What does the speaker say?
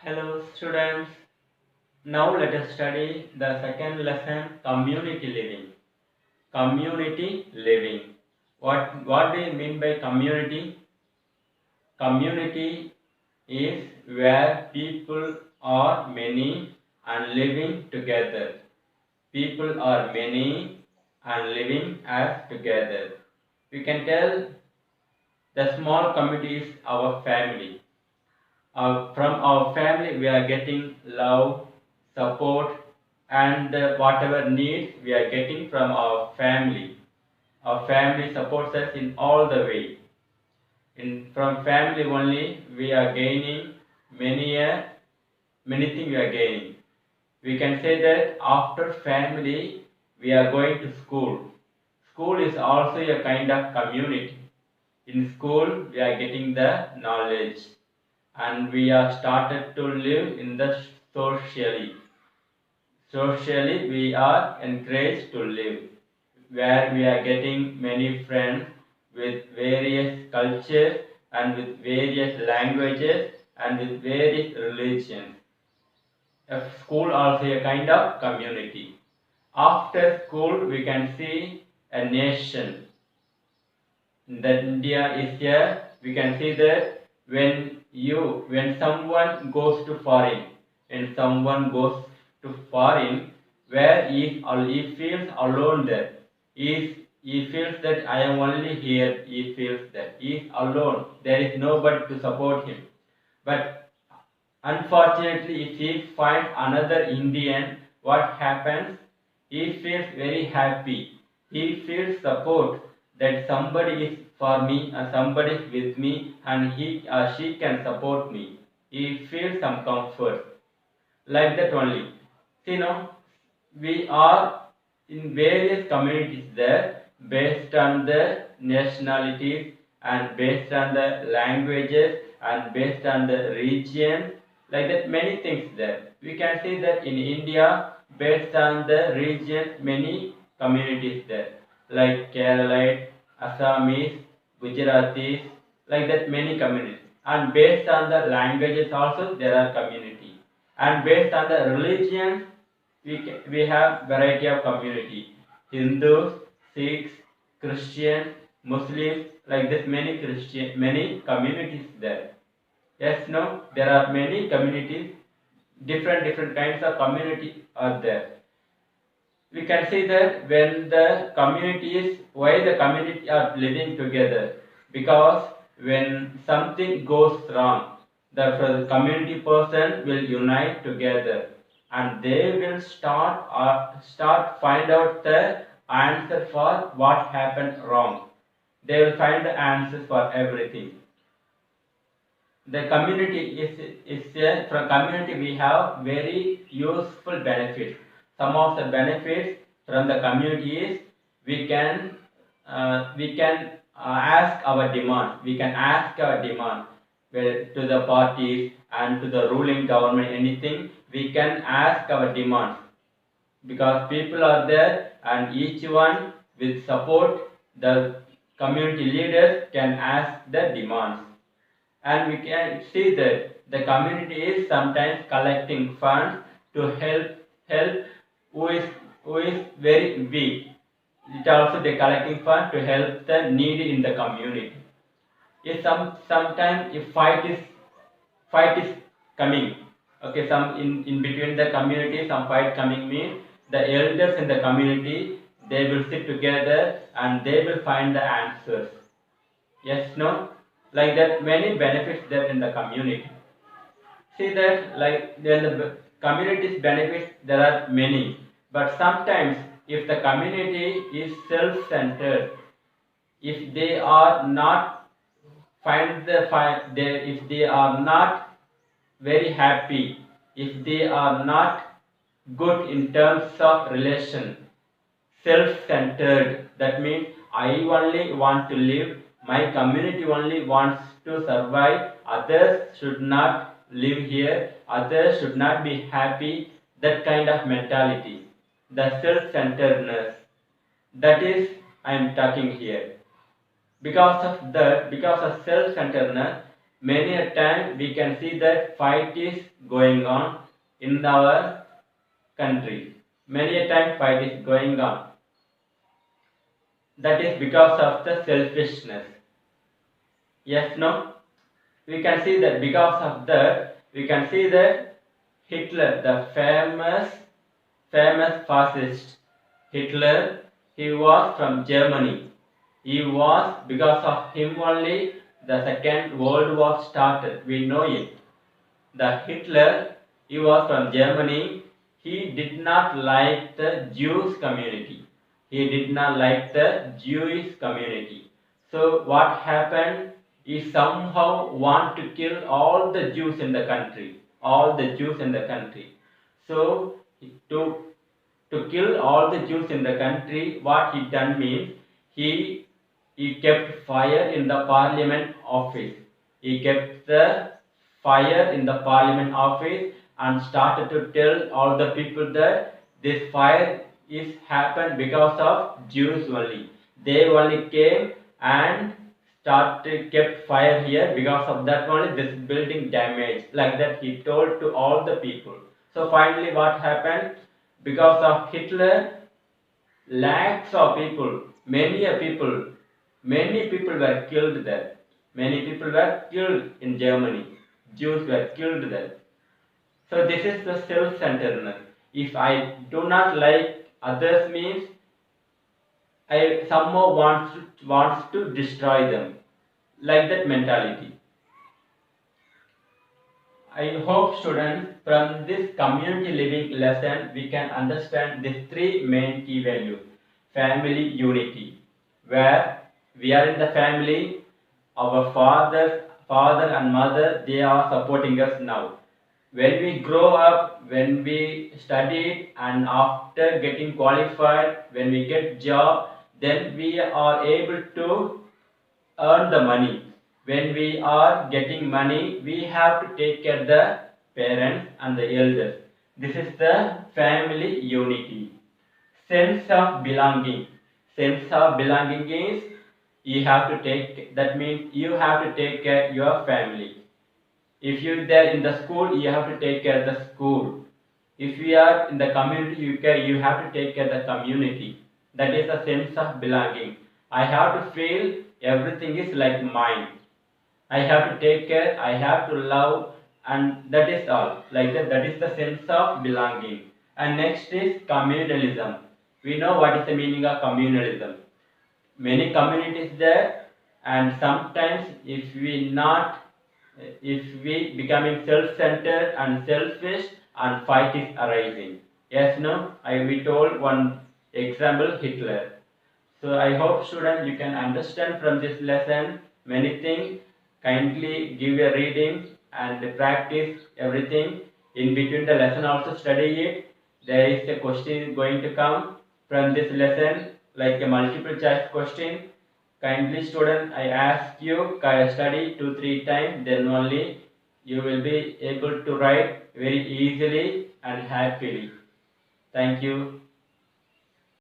Hello students, now let us study the second lesson, community living. Community living. What do you mean by community? Community is where people are many and living together. People are many and living as together. We can tell the small community is our family. From our family, we are getting love, support, and whatever needs we are getting from our family. Our family supports us in all the way. From family only, we are gaining many things we are gaining. We can say that after family, we are going to school. School is also a kind of community. In school, we are getting the knowledge and we are started to live in the socially. Socially, we are encouraged to live where we are getting many friends with various cultures and with various languages and with various religions. A school also a kind of community. After school, we can see a nation that India is here. We can see that when someone goes to foreign, and someone goes to foreign, where he feels alone there. He feels that I am only here. He feels that he is alone. There is nobody to support him. But unfortunately, if he finds another Indian, what happens? He feels very happy. He feels support that somebody is for me and somebody is with me and he or she can support me. He feels some comfort. Like that only. See now, we are in various communities there based on the nationalities and based on the languages and based on the region, like that many things there. We can see that in India based on the region many communities there like Keralite, Assamese, Gujaratis, like that many communities, and based on the languages also there are communities, and based on the religions we have variety of community. Hindus, Sikhs, Christians, Muslims, like this many communities there. Yes, no, there are many communities, different kinds of community are there. We can see that when the communities, why the community are living together, because when something goes wrong, the community person will unite together and they will start find out the answer for what happened wrong. They will find the answers for everything. The community is from community we have very useful benefits. Some of the benefits from the community is we can ask our demand. We can ask our demand to the parties and to the ruling government anything. We can ask our demands because people are there and each one with support the community leaders can ask the demands, and we can see that the community is sometimes collecting funds to help who is who is very weak. It also the collecting fund to help the needy in the community. If sometimes if fight is coming, okay, some in between the community some fight coming means the elders in the community they will sit together and they will find the answers. Yes, no, like that many benefits there in the community. See that like then the community's benefits there are many, but sometimes if the community is self-centered, if they are not if they are not very happy, if they are not good in terms of relation, self-centered, that means I only want to live, my community only wants to survive, others should not live here, others should not be happy, that kind of mentality, the self-centeredness, that is I am talking here. Because of self-centeredness, Many a time we can see that fight is going on in our country. Many a time fight is going on. That is because of the selfishness. Yes, no? We can see that because of that, we can see that Hitler, the famous fascist Hitler, he was from Germany. He was, because of him only, the Second World War started. We know it. The Hitler, he was from Germany. He did not like the Jewish community. He did not like the Jewish community. So what happened? He somehow want to kill all the Jews in the country. All the Jews in the country. So to kill all the Jews in the country, what he done means he kept fire in the parliament office. He kept the fire in the parliament office and started to tell all the people that this fire is happened because of Jews only. They only came and started kept fire here, because of that only this building damaged. Like that he told to all the people. So finally what happened? Because of Hitler, lakhs of people, many people were killed there. Many people were killed in Germany. Jews were killed there. So this is the self-centeredness. If I do not like others means I somehow wants to destroy them. Like that mentality. I hope students from this community living lesson we can understand these three main key values. Family unity, where we are in the family, our father and mother, they are supporting us now. When we grow up, when we studied and after getting qualified, when we get job, then we are able to earn the money. When we are getting money, we have to take care of the parents and the elders. This is the family unity. Sense of belonging. Sense of belonging is you have to take, that means you have to take care of your family. If you are there in the school, you have to take care of the school. If you are in the community, you have to take care of the community. That is a sense of belonging. I have to feel everything is like mine. I have to take care, I have to love, and that is all. Like that is the sense of belonging. And next is communalism. We know what is the meaning of communalism. Many communities there, and sometimes if we becoming self-centered and selfish and fight is arising. Yes, no? We told one example, Hitler. So I hope students you can understand from this lesson many things. Kindly give a reading and practice everything. In between the lesson also study it. There is a question going to come from this lesson, like a multiple choice question. Kindly student, I ask you study 2-3 times, then only you will be able to write very easily and happily. Thank you.